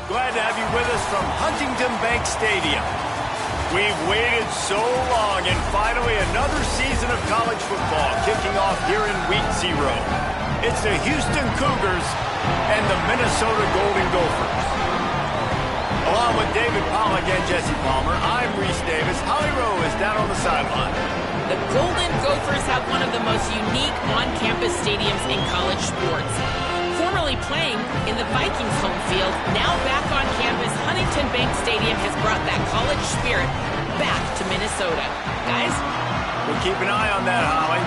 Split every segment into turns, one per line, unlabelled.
Glad to have you with us from Huntington Bank Stadium. We've waited so long, and finally another season of college football kicking off here in Week 0. It's the Houston Cougars and the Minnesota Golden Gophers. Along with David Pollack and Jesse Palmer, I'm Reese Davis. Holly Rowe is down on the sideline.
The Golden Gophers have one of the most unique on-campus stadiums in college sports. Formerly playing in the Vikings home field, now back on campus, Huntington Bank Stadium has brought that college spirit back to Minnesota. Guys?
We'll keep an eye on that, Holly.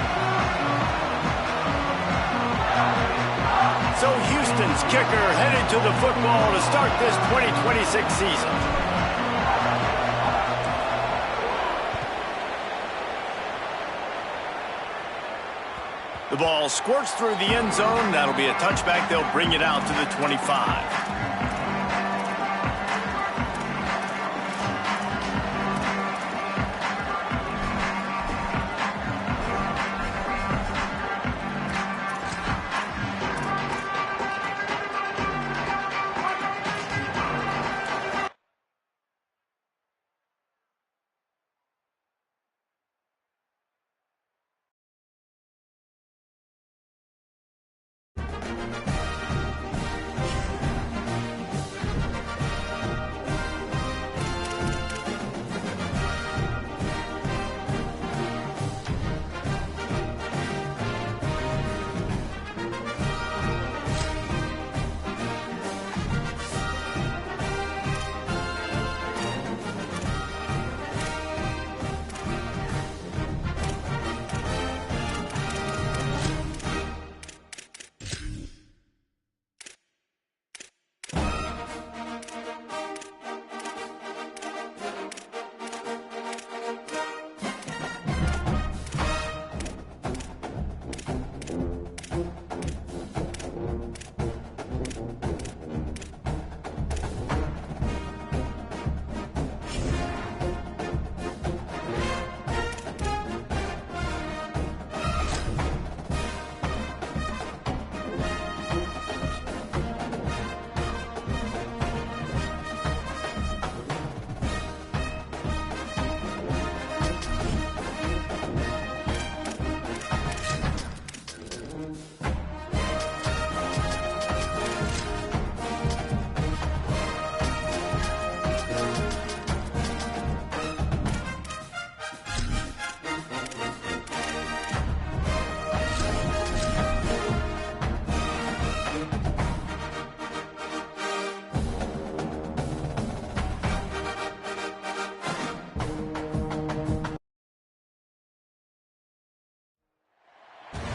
So Houston's kicker headed to the football to start this 2026 season. The ball squirts through the end zone. That'll be a touchback. They'll bring it out to the 25.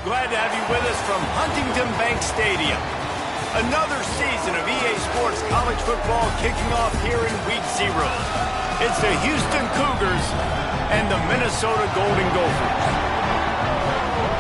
Glad to have you with us from Huntington Bank Stadium. Another season of EA Sports college football kicking off here in Week 0. It's the Houston Cougars and the Minnesota Golden Gophers.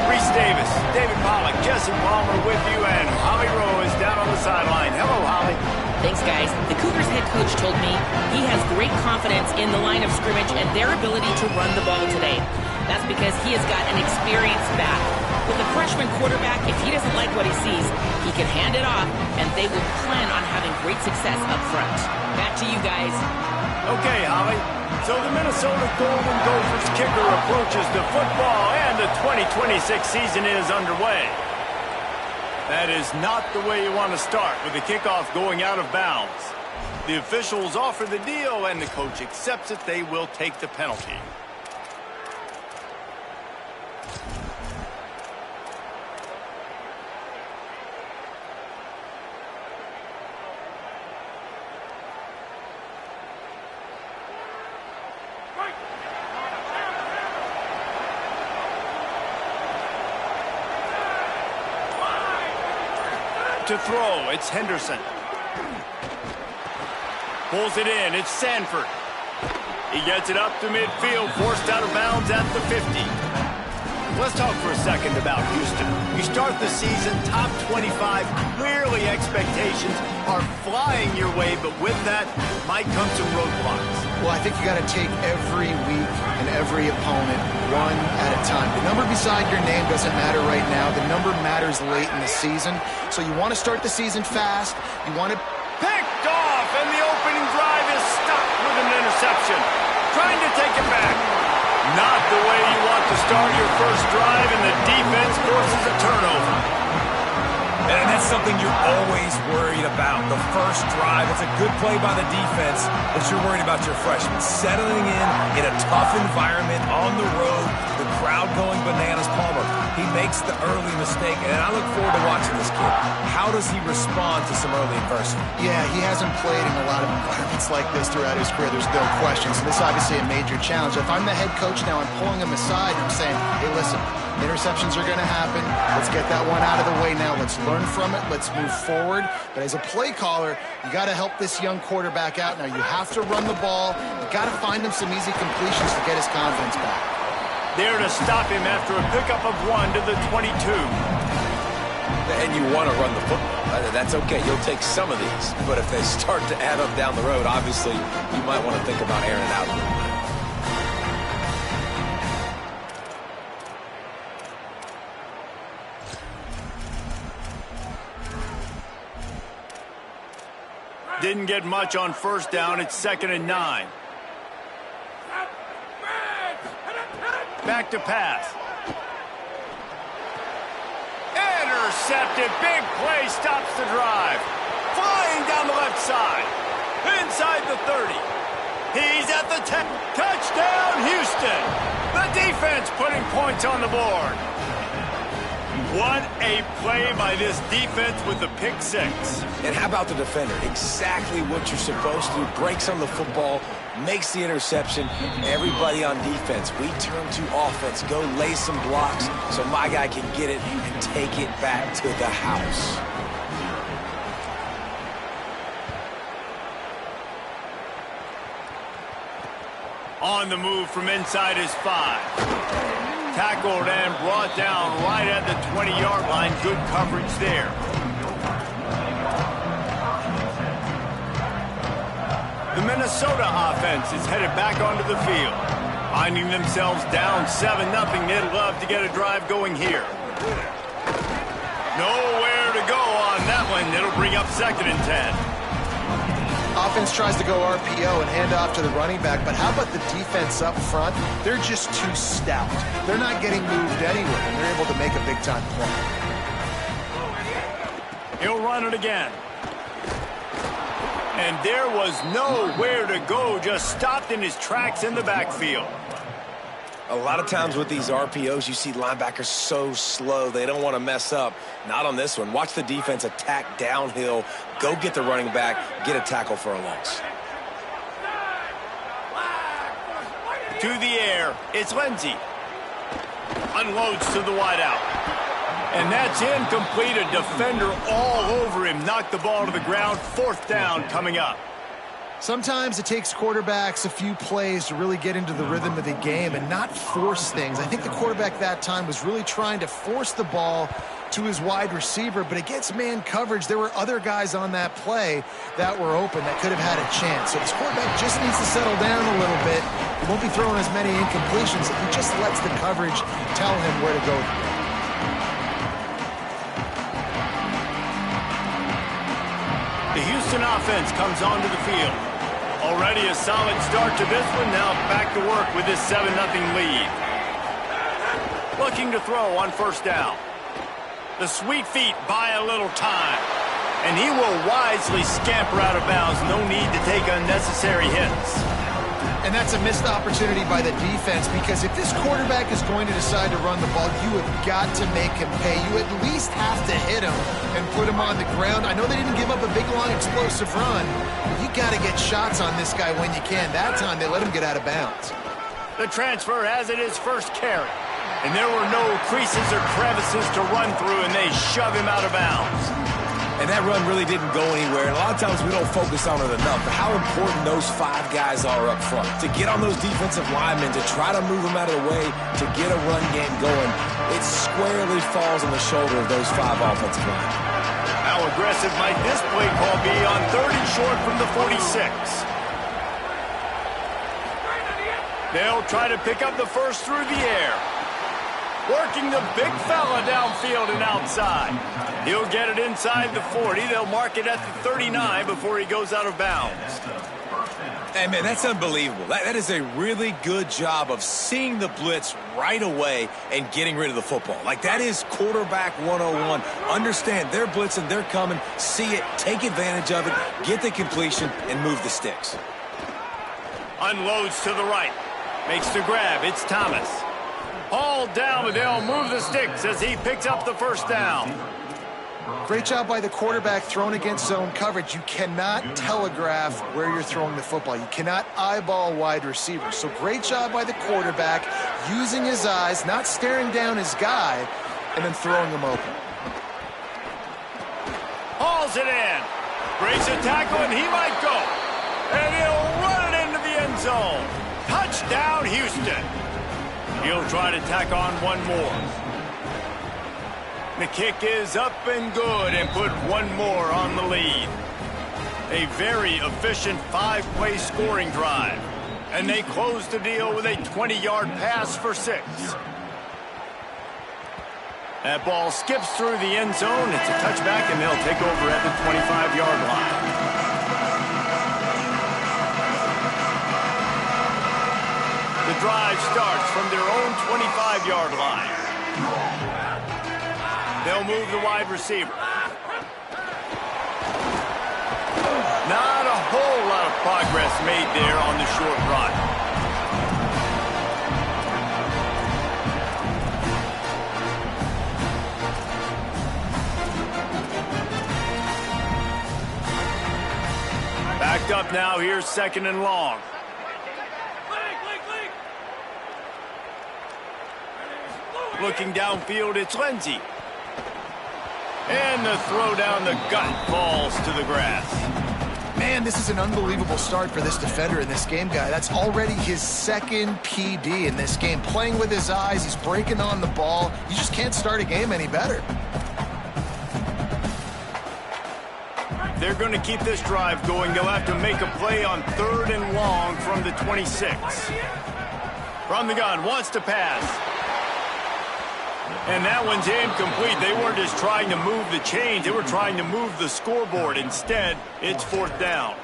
Reese Davis, David Pollack, Jesse Palmer with you, and Holly Rowe is down on the sideline. Hello, Holly.
Thanks, guys. The Cougars head coach told me he has great confidence in the line of scrimmage and their ability to run the ball today. That's because he has got an experienced back. With a freshman quarterback, if he doesn't like what he sees, he can hand it off, and they will plan on having great success up front. Back to you guys.
Okay, Holly. So the Minnesota Golden Gophers kicker approaches the football, and the 2026 season is underway. That is not the way you want to start, with the kickoff going out of bounds. The officials offer the deal, and the coach accepts it. They will take the penalty. To throw, it's Henderson. Pulls it in, it's Sanford. He gets it up to midfield, forced out of bounds at the 50. Let's talk for a second about Houston. You start the season top 25. Clearly expectations are flying your way, but with that might come some roadblocks.
Well, I think you got to take every week and every opponent one at a time. The number beside your name doesn't matter right now. The number matters late in the season. So you want to start the season fast. You want to...
Picked off, and to start your first drive, and the defense forces a turnover.
And that's something you're always worried about. The first drive, it's a good play by the defense, but you're worried about your freshman settling in a tough environment on the road, the crowd going bananas. Palmer, he makes the early mistake, and I look forward to watching this kid. How does he respond to some early adversity?
Yeah, he hasn't played in a lot of environments like this throughout his career. There's no question. So this is obviously a major challenge. If I'm the head coach now, I'm pulling him aside and I'm saying, hey, listen, interceptions are going to happen. Let's get that one out of the way now. Let's learn from it. Let's move forward. But as a play caller, you got to help this young quarterback out. Now, you have to run the ball. You got to find him some easy completions to get his confidence back.
There to stop him after a pickup of 1 to the 22.
And you want to run the football. That's okay. You'll take some of these. But if they start to add up down the road, obviously, you might want to think about airing it out a little bit.
Didn't get much on first down. It's 2nd and 9. Back to pass. Intercepted. Big play stops the drive. Flying down the left side. Inside the 30. He's at the 10. Touchdown, Houston. The defense putting points on the board. What a play by this defense with the pick 6.
And how about the defender? Exactly what you're supposed to do. Breaks on the football, makes the interception. Everybody on defense, we turn to offense. Go lay some blocks so my guy can get it and take it back to the house.
On the move from inside his 5. Tackled and brought down right at the 20-yard line. Good coverage there. The Minnesota offense is headed back onto the field. Finding themselves down 7-0, they'd love to get a drive going here. Nowhere to go on that one. It'll bring up 2nd and 10.
Offense tries to go RPO and hand off to the running back, but how about the defense up front? They're just too stout. They're not getting moved anywhere, and they're able to make a big-time play.
He'll run it again. And there was nowhere to go, just stopped in his tracks in the backfield.
A lot of times with these RPOs, you see linebackers so slow, they don't want to mess up. Not on this one. Watch the defense attack downhill, go get the running back, get a tackle for a loss.
To the air, it's Lindsey. Unloads to the wideout. And that's incomplete. A defender all over him. Knocked the ball to the ground. 4th down coming up.
Sometimes it takes quarterbacks a few plays to really get into the rhythm of the game and not force things. I think the quarterback that time was really trying to force the ball to his wide receiver, but against man coverage, there were other guys on that play that were open that could have had a chance. So this quarterback just needs to settle down a little bit. He won't be throwing as many incompletions if he just lets the coverage tell him where to go.
The Houston offense comes onto the field. Already a solid start to this one. Now back to work with this 7-0 lead. Looking to throw on first down. The sweet feet buy a little time. And he will wisely scamper out of bounds. No need to take unnecessary hits.
And that's a missed opportunity by the defense, because if this quarterback is going to decide to run the ball, you have got to make him pay. You at least have to hit him and put him on the ground. I know they didn't give up a big, long, explosive run, but you got to get shots on this guy when you can. That time, they let him get out of bounds.
The transfer has it his first carry. And there were no creases or crevices to run through, and they shove him out of bounds.
And that run really didn't go anywhere. And a lot of times we don't focus on it enough. But how important those 5 guys are up front. To get on those defensive linemen, to try to move them out of the way, to get a run game going, it squarely falls on the shoulder of those 5 offensive linemen.
How aggressive might this play call be on 3rd and short from the 46? They'll try to pick up the first through the air. Working the big fella downfield and outside. He'll get it inside the 40. They'll mark it at the 39 before he goes out of bounds.
Hey, man, that's unbelievable. That is a really good job of seeing the blitz right away and getting rid of the football. Like, that is quarterback 101. Understand they're blitzing, they're coming, see it, take advantage of it, get the completion, and move the sticks.
Unloads to the right. Makes the grab. It's Thomas. Hauled down, but they'll move the sticks as he picks up the first down.
Great job by the quarterback thrown against zone coverage. You cannot telegraph where you're throwing the football. You cannot eyeball wide receivers. So great job by the quarterback using his eyes, not staring down his guy, and then throwing him open.
Hauls it in. Breaks a tackle, and he might go. And he'll run it into the end zone. Touchdown, Houston. He'll try to tack on one more. The kick is up and good and put one more on the lead. A very efficient 5-play scoring drive. And they close the deal with a 20-yard pass for 6. That ball skips through the end zone. It's a touchback, and they'll take over at the 25-yard line. The drive starts from their own 25-yard line. They'll move the wide receiver. Not a whole lot of progress made there on the short run. Backed up now. Here's 2nd and long. Looking downfield, it's Lindsey. And the throw down the gut falls to the grass.
Man, this is an unbelievable start for this defender in this game, guy. That's already his 2nd PD in this game. Playing with his eyes, he's breaking on the ball. You just can't start a game any better.
They're going to keep this drive going. They'll have to make a play on 3rd and long from the 26. From the gun, wants to pass. And that one's incomplete. They weren't just trying to move the chains. They were trying to move the scoreboard. Instead, it's 4th down.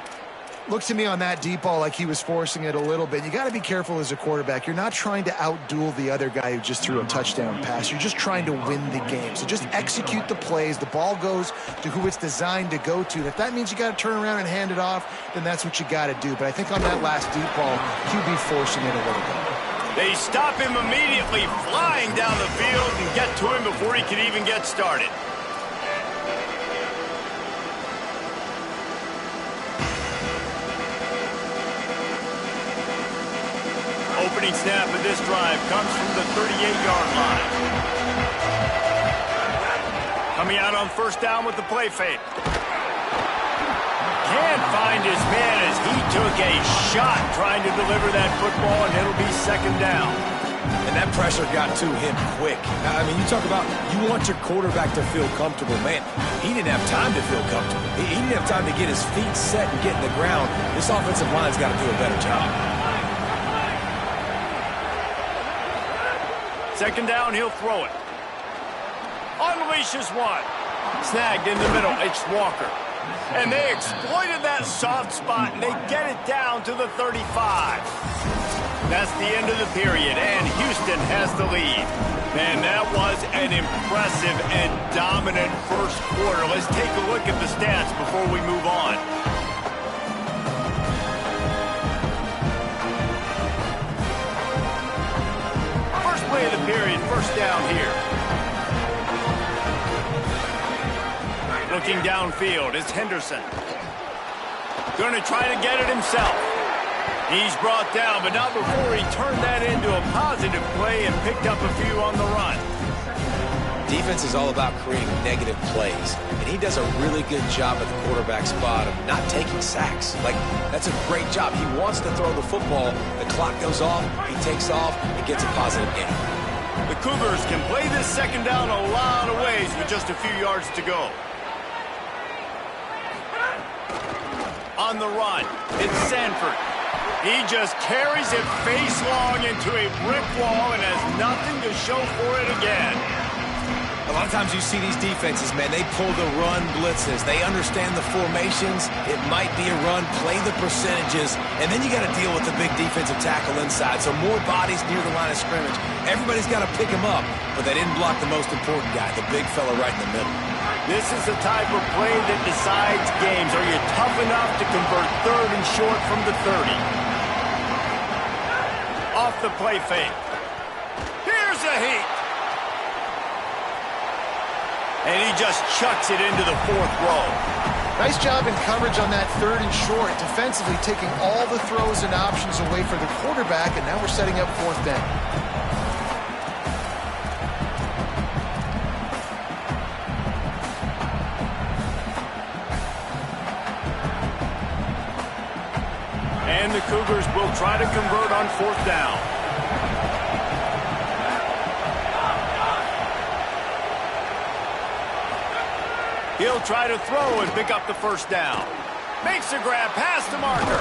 Looked to me on that deep ball like he was forcing it a little bit. You got to be careful as a quarterback. You're not trying to outduel the other guy who just threw a touchdown pass. You're just trying to win the game. So just execute the plays. The ball goes to who it's designed to go to. If that means you got to turn around and hand it off, then that's what you got to do. But I think on that last deep ball, QB forcing it a little bit.
They stop him immediately, flying down the field and get to him before he can even get started. Opening snap of this drive comes from the 38-yard line. Coming out on 1st down with the play fake. Can't find his man as he took a shot trying to deliver that football, and it'll be 2nd down.
And that pressure got to him quick. I mean, you talk about you want your quarterback to feel comfortable. Man, he didn't have time to feel comfortable. He didn't have time to get his feet set and get in the ground. This offensive line's got to do a better job.
2nd down, he'll throw it. Unleashes one. Snagged in the middle. It's Walker. And they exploited that soft spot, and they get it down to the 35. That's the end of the period, and Houston has the lead. Man, that was an impressive and dominant first quarter. Let's take a look at the stats before we move on. First play of the period, 1st down here. Looking downfield, it's Henderson. Going to try to get it himself. He's brought down, but not before he turned that into a positive play and picked up a few on the run.
Defense is all about creating negative plays, and he does a really good job at the quarterback spot of not taking sacks. Like, that's a great job. He wants to throw the football. The clock goes off, he takes off, and gets a positive gain.
The Cougars can play this 2nd down a lot of ways with just a few yards to go. On the run, it's Sanford. He just carries it face long into a brick wall and has nothing to show for it again.
A lot of times you see these defenses, man, they pull the run blitzes. They understand the formations. It might be a run, play the percentages, and then you got to deal with the big defensive tackle inside. So more bodies near the line of scrimmage. Everybody's got to pick him up, but they didn't block the most important guy, the big fella right in the middle.
This is the type of play that decides games. Are you tough enough to convert 3rd and short from the 30? Off the play fake. Here's a heat. And he just chucks it into the 4th row.
Nice job in coverage on that 3rd and short, defensively taking all the throws and options away for the quarterback, and now we're setting up 4th down.
And the Cougars will try to convert on 4th down. He'll try to throw and pick up the 1st down. Makes a grab past the marker.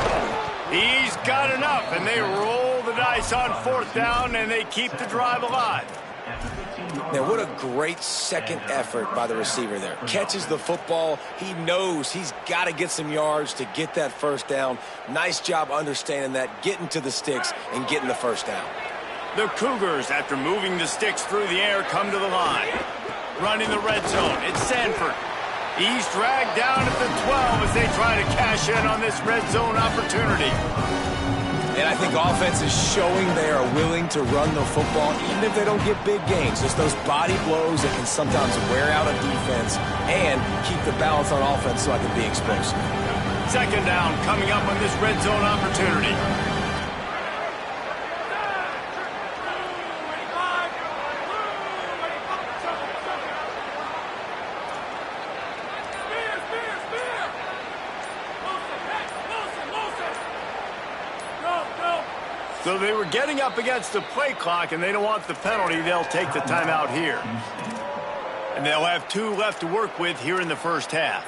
He's got enough, and they roll the dice on 4th down, and they keep the drive alive.
Now, what a great second effort by the receiver there. Catches the football. He knows he's got to get some yards to get that 1st down. Nice job understanding that, getting to the sticks and getting the 1st down.
The Cougars, after moving the sticks through the air, come to the line. Running the red zone. It's Sanford. He's dragged down at the 12 as they try to cash in on this red zone opportunity.
And I think offense is showing they are willing to run the football, even if they don't get big gains. Just those body blows that can sometimes wear out a defense and keep the balance on offense so I can be explosive.
2nd down coming up on this red zone opportunity. So they were getting up against the play clock, and they don't want the penalty. They'll take the timeout here. And they'll have 2 left to work with here in the 1st half.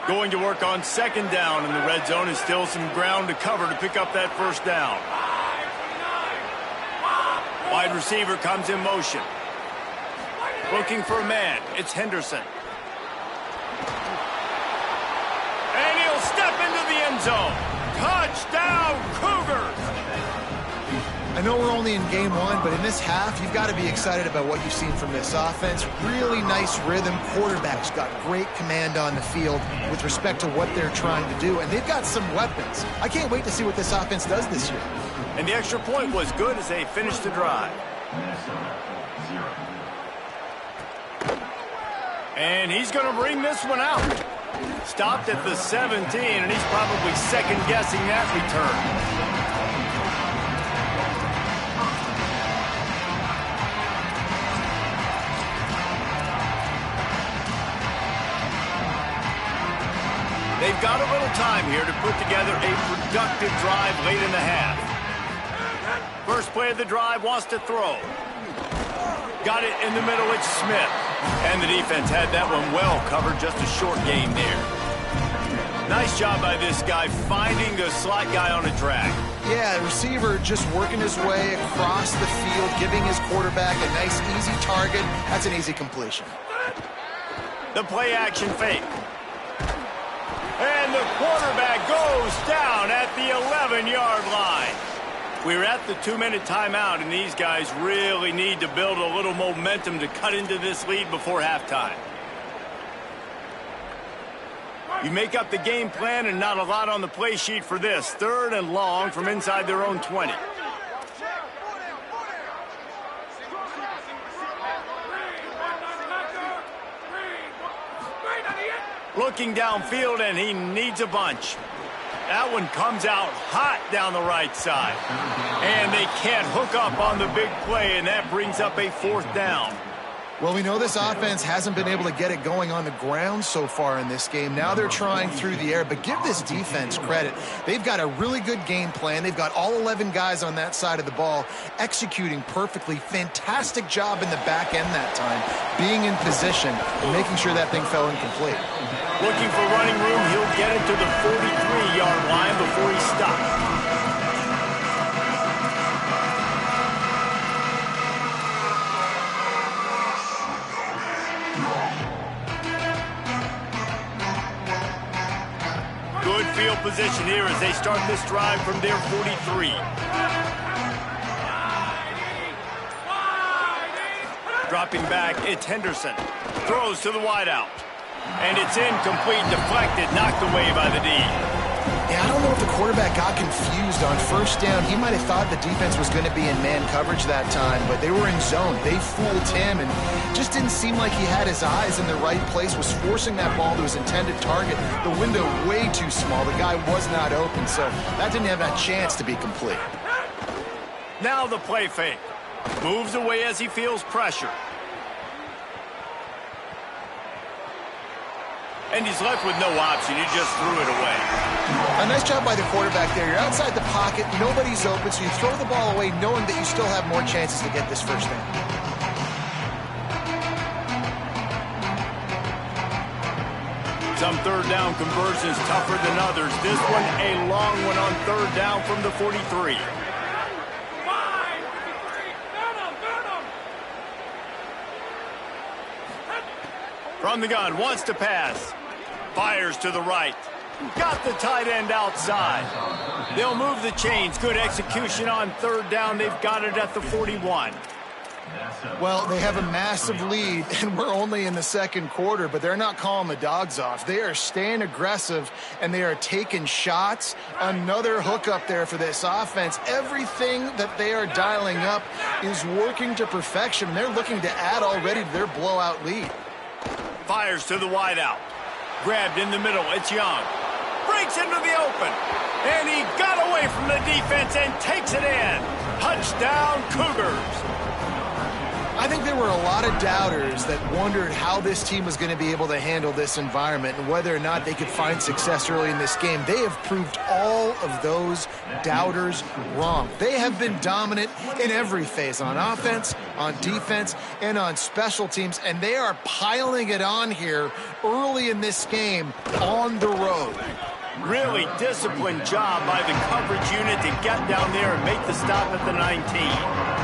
Going to work on 2nd down, and the red zone is still some ground to cover to pick up that 1st down. Wide receiver comes in motion. Looking for a man. It's Henderson. Step into the end zone. Touchdown, Cougars!
I know we're only in game 1, but in this half, you've got to be excited about what you've seen from this offense. Really nice rhythm. Quarterback's got great command on the field with respect to what they're trying to do, and they've got some weapons. I can't wait to see what this offense does this year.
And the extra point was good as they finished the drive. And he's going to bring this one out. Stopped at the 17, and he's probably second-guessing that return. They've got a little time here to put together a productive drive late in the half. First play of the drive, wants to throw. Got it in the middle, it's Smith. And the defense had that one well covered, just a short gain there. Nice job by this guy finding the slot guy on a drag.
Yeah, the receiver just working his way across the field, giving his quarterback a nice, easy target. That's an easy completion.
The play action fake. And the quarterback goes down at the 11-yard line. We're at the 2-minute timeout, and these guys really need to build a little momentum to cut into this lead before halftime. You make up the game plan and not a lot on the play sheet for this. 3rd and long from inside their own 20. Looking downfield, and he needs a bunch. That one comes out hot down the right side. And they can't hook up on the big play, and that brings up a 4th down.
Well, we know this offense hasn't been able to get it going on the ground so far in this game. Now they're trying through the air, but give this defense credit. They've got a really good game plan. They've got all 11 guys on that side of the ball executing perfectly. Fantastic job in the back end that time, being in position and making sure that thing fell incomplete.
Looking for running room, he'll get it to the 43-yard line before he stops. Good field position here as they start this drive from their 43. Dropping back, it's Henderson. Throws to the wideout. And it's incomplete, deflected, knocked away by the D.
Yeah, I don't know if the quarterback got confused on first down. He might have thought the defense was going to be in man coverage that time, but they were in zone. They fooled him and just didn't seem like he had his eyes in the right place, was forcing that ball to his intended target. The window way too small. The guy was not open, so that didn't have a chance to be complete.
Now the play fake. Moves away as he feels pressure. And he's left with no option. He just threw it away.
A nice job by the quarterback there. You're outside the pocket. Nobody's open, so you throw the ball away knowing that you still have more chances to get this first down.
Some third down conversions tougher than others. This one a long one on third down from the 43. From the gun, wants to pass. Fires to the right. Got the tight end outside. They'll move the chains. Good execution on third down. They've got it at the 41.
Well, they have a massive lead, and we're only in the second quarter, but they're not calling the dogs off. They are staying aggressive, and they are taking shots. Another hookup there for this offense. Everything that they are dialing up is working to perfection. They're looking to add already to their blowout lead.
Fires to the wideout. Grabbed in the middle. It's Young. Breaks into the open. And he got away from the defense and takes it in. Touchdown, Cougars.
I think there were a lot of doubters that wondered how this team was going to be able to handle this environment and whether or not they could find success early in this game. They have proved all of those doubters wrong. They have been dominant in every phase, on offense, on defense, and on special teams, and they are piling it on here early in this game on the road.
Really disciplined job by the coverage unit to get down there and make the stop at the 19.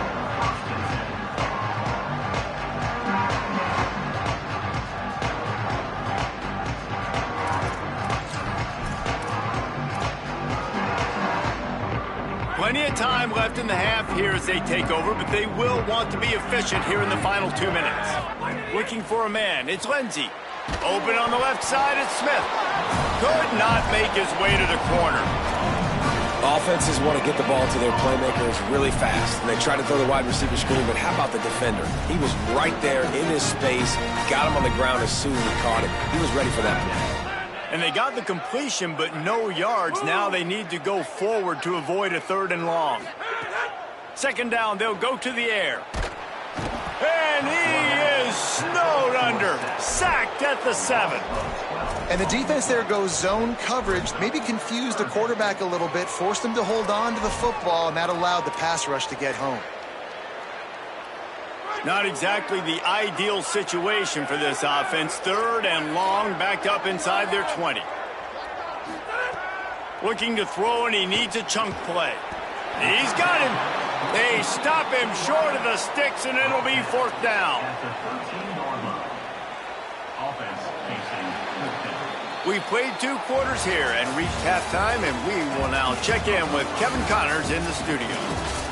Plenty of time left in the half here as they take over, but they will want to be efficient here in the final 2 minutes. Looking for a man, it's Lindsey. Open on the left side, it's Smith. Could not make his way to the corner.
Offenses want to get the ball to their playmakers really fast, and they try to throw the wide receiver screen, but how about the defender? He was right there in his space, got him on the ground as soon as he caught it. He was ready for that play.
And they got the completion, but no yards. Now they need to go forward to avoid a third and long. Second down, they'll go to the air. And he is snowed under. Sacked at the 7.
And the defense there goes zone coverage, maybe confused the quarterback a little bit, forced him to hold on to the football, and that allowed the pass rush to get home.
Not exactly the ideal situation for this offense. Third and long, backed up inside their 20. Looking to throw, and he needs a chunk play. He's got him. They stop him short of the sticks, and it'll be fourth down. We played 2 quarters here and reached halftime, and we will now check in with Kevin Connors in the studio.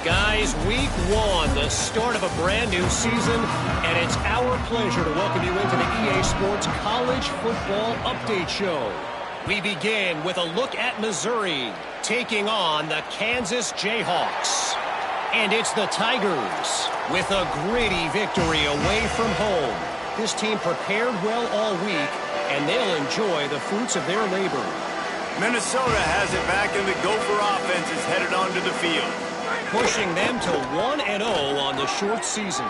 Guys, week 1, the start of a brand new season, and it's our pleasure to welcome you into the EA Sports College Football Update Show. We begin with a look at Missouri taking on the Kansas Jayhawks. And it's the Tigers with a gritty victory away from home. This team prepared well all week, and they'll enjoy the fruits of their labor.
Minnesota has it back, and the Gopher offense is headed onto the field.
Pushing them to 1-0 on the short season.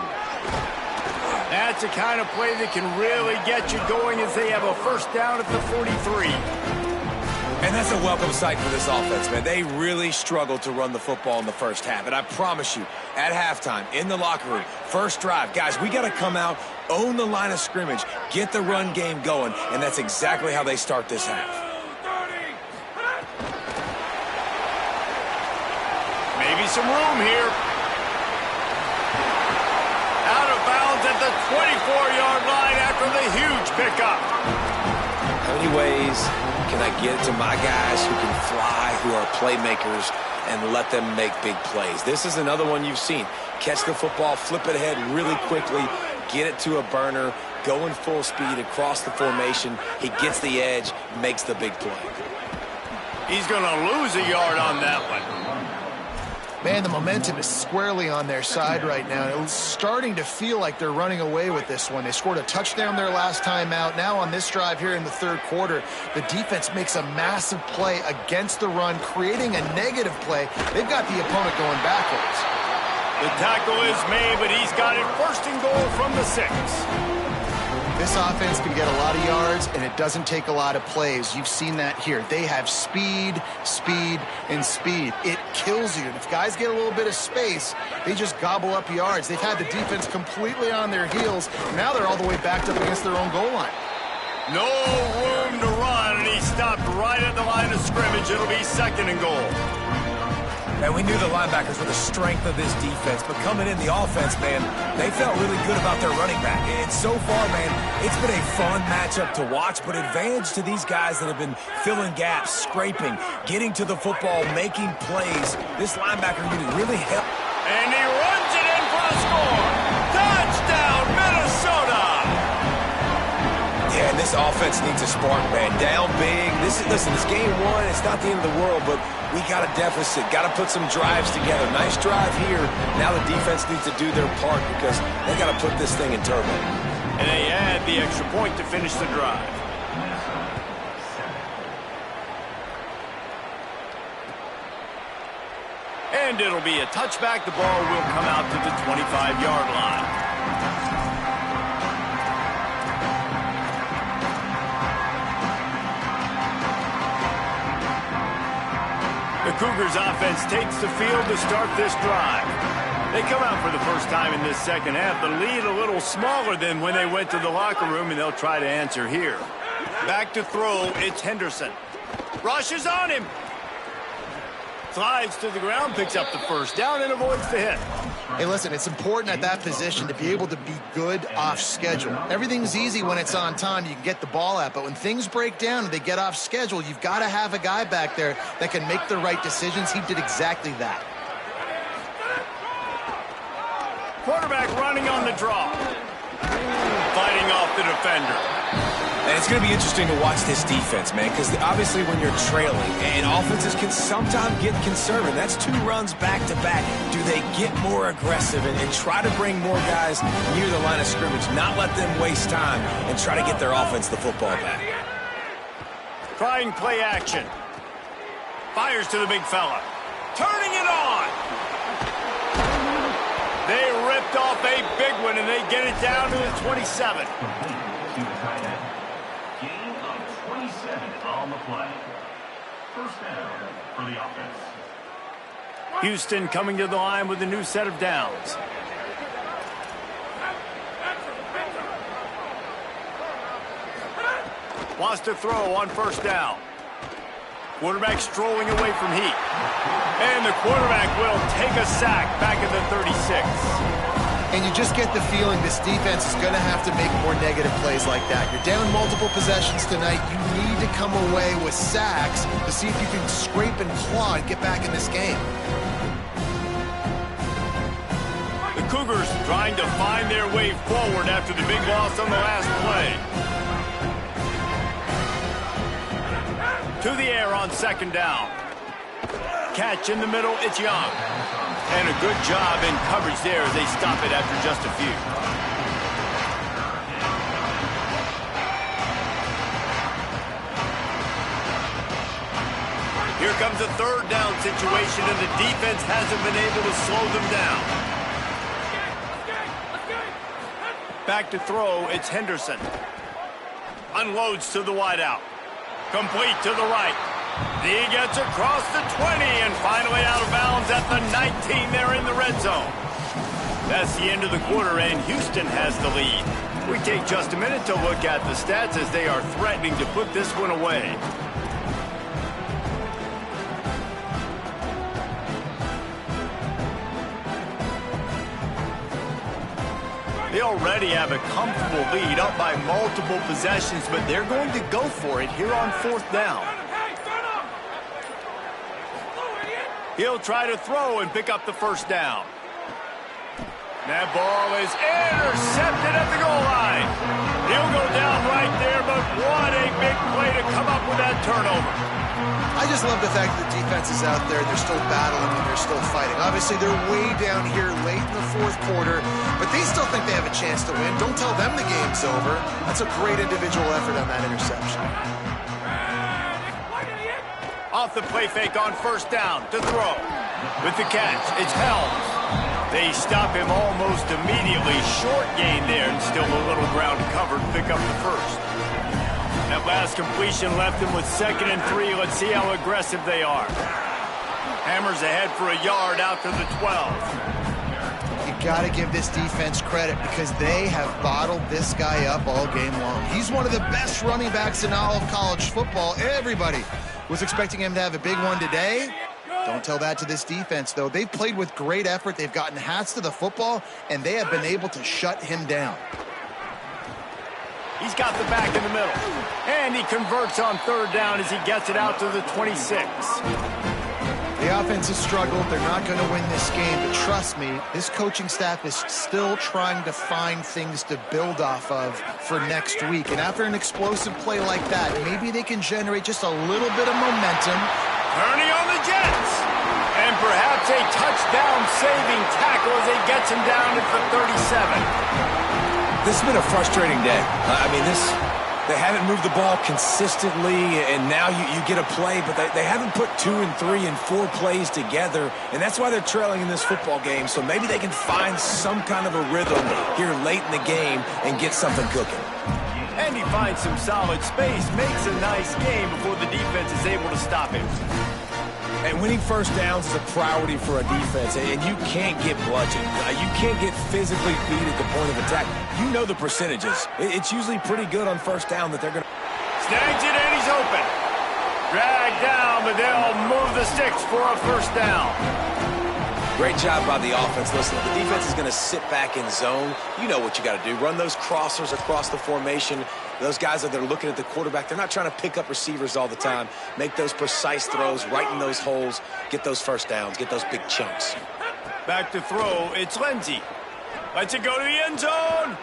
That's the kind of play that can really get you going as they have a first down at the 43.
And that's a welcome sight for this offense, man. They really struggled to run the football in the first half. And I promise you, at halftime, in the locker room, first drive, guys, we got to come out, own the line of scrimmage, get the run game going, and that's exactly how they start this half.
Maybe some room here. Out of bounds at the 24-yard line after the huge pickup.
How many ways can I get to my guys who can fly, who are playmakers, and let them make big plays? This is another one you've seen. Catch the football, flip it ahead really quickly, get it to a burner, go in full speed across the formation. He gets the edge, makes the big play.
He's going to lose a yard on that one.
Man, the momentum is squarely on their side right now. It's starting to feel like they're running away with this one. They scored a touchdown their last time out. Now on this drive here in the third quarter, the defense makes a massive play against the run, creating a negative play. They've got the opponent going backwards.
The tackle is made, but he's got it first and goal from the 6.
This offense can get a lot of yards, and it doesn't take a lot of plays. You've seen that here. They have speed, speed, and speed. It kills you. And if guys get a little bit of space, they just gobble up yards. They've had the defense completely on their heels. Now they're all the way backed up against their own goal line.
No room to run, and he stopped right at the line of scrimmage. It'll be second and goal.
And we knew the linebackers were the strength of this defense, but coming in the offense, man, they felt really good about their running back. And so far, man, it's been a fun matchup to watch, but advantage to these guys that have been filling gaps, scraping, getting to the football, making plays. This linebacker unit really helped.
And he runs it in for the score. Touchdown, Minnesota!
Yeah, and this offense needs a spark, man. Down big. Listen, it's game one. It's not the end of the world, but we got a deficit. Got to put some drives together. Nice drive here. Now the defense needs to do their part because they got to put this thing in turbo.
And they add the extra point to finish the drive. And it'll be a touchback. The ball will come out to the 25-yard line. The Cougars offense takes the field to start this drive. They come out for the first time in this second half. The lead a little smaller than when they went to the locker room, and they'll try to answer here. Back to throw, it's Henderson. Rushes on him. Slides to the ground, picks up the first down, and avoids the hit.
Hey, listen, it's important at that position to be able to be good off schedule. Everything's easy when it's on time. You can get the ball out. But when things break down and they get off schedule, you've got to have a guy back there that can make the right decisions. He did exactly that.
Quarterback running on the draw. Fighting off the defender.
And it's going to be interesting to watch this defense, man, because obviously when you're trailing, and offenses can sometimes get conservative. That's 2 runs back-to-back. Do they get more aggressive and try to bring more guys near the line of scrimmage, not let them waste time, and try to get their offense the football back?
Trying play action. Fires to the big fella. Turning it on. They ripped off a big one, and they get it down to the 27.
On the play. First down for the offense.
Houston coming to the line with a new set of downs. Wants to throw on first down. Quarterback strolling away from heat. And the quarterback will take a sack back at the 36.
And you just get the feeling this defense is going to have to make more negative plays like that. You're down multiple possessions tonight. You need to come away with sacks to see if you can scrape and claw and get back in this game.
The Cougars trying to find their way forward after the big loss on the last play. To the air on second down. Catch in the middle, it's Young. And a good job in coverage there as they stop it after just a few. Here comes a third down situation, and the defense hasn't been able to slow them down. Back to throw, it's Henderson. Unloads to the wideout. Complete to the right. He gets across the 20 and finally out of bounds at the 19 there in the red zone. That's the end of the quarter, and Houston has the lead. We take just a minute to look at the stats as they are threatening to put this one away. They already have a comfortable lead, up by multiple possessions, but they're going to go for it here on 4th down. He'll try to throw and pick up the 1st down. That ball is intercepted at the goal line. He'll go down right there, but what a big play to come up with that turnover.
I just love the fact that the defense is out there. They're still battling and they're still fighting. Obviously, they're way down here late in the 4th quarter, but they still think they have a chance to win. Don't tell them the game's over. That's a great individual effort on that interception.
Off the play fake on 1st down to throw. With the catch, it's Helms. They stop him almost immediately. Short gain there, and still a little ground covered. Pick up the 1st. That last completion left him with 2nd and 3. Let's see how aggressive they are. Hammers ahead for a yard out to the 12.
You got to give this defense credit because they have bottled this guy up all game long. He's one of the best running backs in all of college football. Everybody was expecting him to have a big one today. Don't tell that to this defense, though. They've played with great effort. They've gotten hats to the football, and they have been able to shut him down.
He's got the back in the middle. And he converts on 3rd down as he gets it out to the 26.
The offense has struggled. They're not going to win this game, but trust me, this coaching staff is still trying to find things to build off of for next week. And after an explosive play like that, maybe they can generate just a little bit of momentum.
Turning on the Jets. And perhaps a touchdown-saving tackle as he gets him down at the 37.
This has been a frustrating day. They haven't moved the ball consistently, and now you get a play, but they haven't put 2 and 3 and 4 plays together, and that's why they're trailing in this football game. So maybe they can find some kind of a rhythm here late in the game and get something cooking.
And he finds some solid space, makes a nice game before the defense is able to stop him.
And winning 1st downs is a priority for a defense, and you can't get bludgeoned. You can't get physically beat at the point of attack. You know the percentages. It's usually pretty good on 1st down that they're going to...
Snags it, and he's open. Dragged down, but they'll move the sticks for a 1st down.
Great job by the offense. Listen, the defense is going to sit back in zone. You know what you got to do. Run those crossers across the formation. Those guys that are looking at the quarterback, they're not trying to pick up receivers all the time. Make those precise throws, right in those holes, get those 1st downs, get those big chunks.
Back to throw, it's Lindsey. Lets it go to the end zone.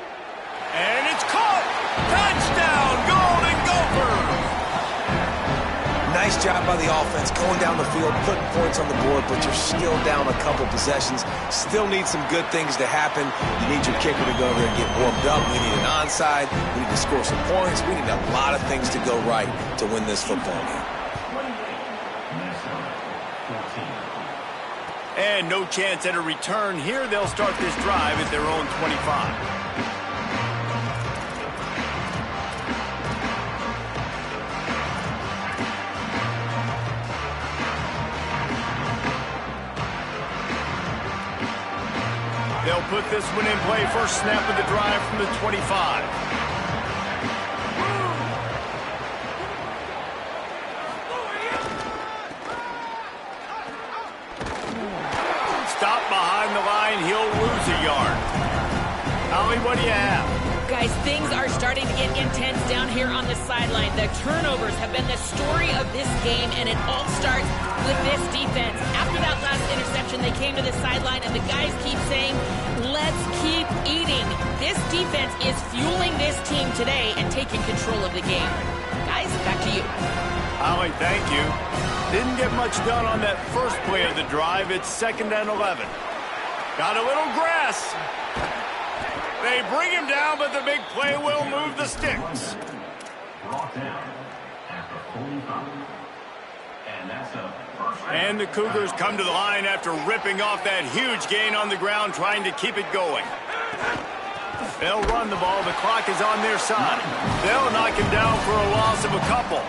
And it's caught. Touchdown, Golden Gophers.
Nice job by the offense, going down the field, putting points on the board, but you're still down a couple possessions. Still need some good things to happen. You need your kicker to go over there and get warmed up. We need an onside. We need to score some points. We need a lot of things to go right to win this football game.
And no chance at a return here. They'll start this drive at their own 25. They'll put this one in play. First snap of the drive from the 25. Stop behind the line. He'll lose a yard. Ollie, what do you have?
Guys, things are starting to get intense down here on the sideline. The turnovers have been the story of this game, and it all starts with this defense. After that last interception, they came to the sideline, and the guys keep saying, let's keep eating. This defense is fueling this team today and taking control of the game. Guys, back to you.
Ollie, thank you. Didn't get much done on that first play of the drive. It's 2nd and 11. Got a little grass. They bring him down, but the big play will move the sticks.
Brought down after 45. And that's a first down.
And the Cougars come to the line after ripping off that huge gain on the ground, trying to keep it going. They'll run the ball. The clock is on their side. They'll knock him down for a loss of a couple.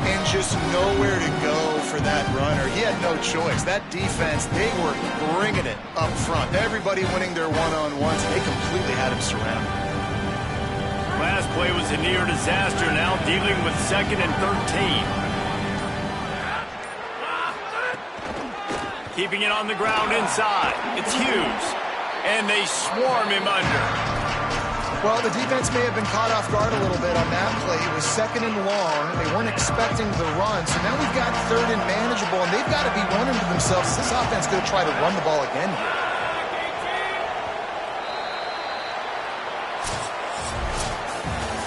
And just nowhere to go for that runner. He had no choice. That defense, they were bringing it up front. Everybody winning their one-on-ones. They completely had him surrounded.
Last play was a near disaster. Now dealing with 2nd and 13. Keeping it on the ground inside. It's Hughes. And they swarm him under.
Well, the defense may have been caught off guard a little bit on that play. It was 2nd and long. They weren't expecting the run. So now we've got 3rd and manageable, and they've got to be running to themselves. This offense going to try to run the ball again here.